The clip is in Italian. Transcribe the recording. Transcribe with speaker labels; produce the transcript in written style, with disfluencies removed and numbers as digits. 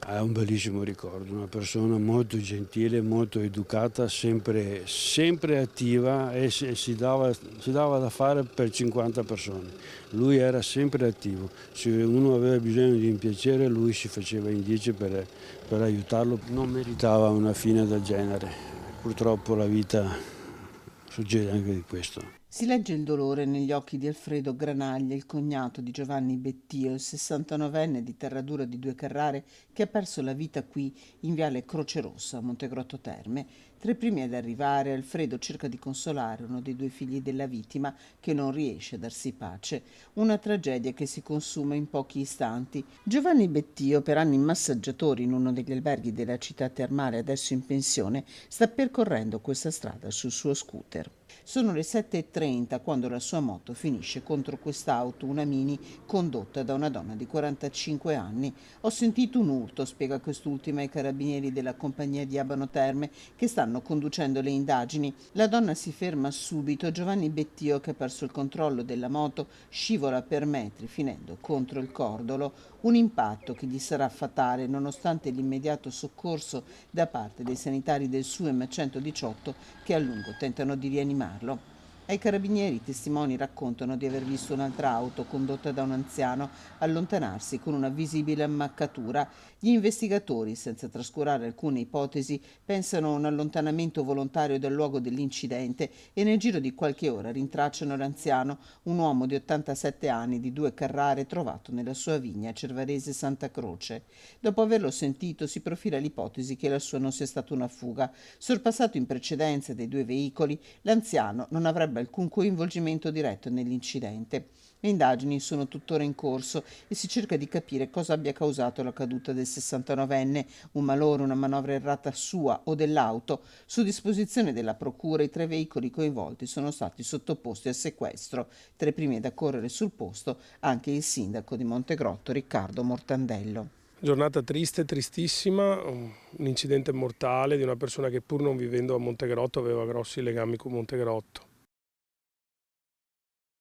Speaker 1: È un bellissimo ricordo, una persona molto gentile, molto educata, sempre attiva e si dava da fare per 50 persone. Lui era sempre attivo, se uno aveva bisogno di un piacere lui si faceva in 10 per aiutarlo. Non meritava una fine del genere, purtroppo la vita succede anche di questo.
Speaker 2: Si legge il dolore negli occhi di Alfredo Granaglia, il cognato di Giovanni Bettio, il 69enne di Terradura di Due Carrare, che ha perso la vita qui in viale Croce Rossa, a Montegrotto Terme. Tra i primi ad arrivare, Alfredo cerca di consolare uno dei due figli della vittima che non riesce a darsi pace. Una tragedia che si consuma in pochi istanti. Giovanni Bettio, per anni massaggiatore in uno degli alberghi della città termale, adesso in pensione, sta percorrendo questa strada sul suo scooter. Sono le 7:30 quando la sua moto finisce contro quest'auto, una Mini, condotta da una donna di 45 anni. Ho sentito un urto, spiega quest'ultima ai carabinieri della compagnia di Abano Terme che stanno conducendo le indagini. La donna si ferma subito. Giovanni Bettio, che ha perso il controllo della moto, scivola per metri finendo contro il cordolo. Un impatto che gli sarà fatale nonostante l'immediato soccorso da parte dei sanitari del SUEM 118 che a lungo tentano di rianimarlo. Ai carabinieri i testimoni raccontano di aver visto un'altra auto condotta da un anziano allontanarsi con una visibile ammaccatura. Gli investigatori, senza trascurare alcune ipotesi, pensano a un allontanamento volontario dal luogo dell'incidente e nel giro di qualche ora rintracciano l'anziano, un uomo di 87 anni di Due Carrare trovato nella sua vigna a Cervarese Santa Croce. Dopo averlo sentito si profila l'ipotesi che la sua non sia stata una fuga. Sorpassato in precedenza dai due veicoli, l'anziano non avrebbe alcun coinvolgimento diretto nell'incidente. Le indagini sono tuttora in corso e si cerca di capire cosa abbia causato la caduta del 69enne, un malore, una manovra errata sua o dell'auto. Su disposizione della procura i tre veicoli coinvolti sono stati sottoposti al sequestro. Tra i primi ad accorrere sul posto anche il sindaco di Montegrotto, Riccardo Mortandello.
Speaker 3: Giornata triste, tristissima, un incidente mortale di una persona che pur non vivendo a Montegrotto aveva grossi legami con Montegrotto.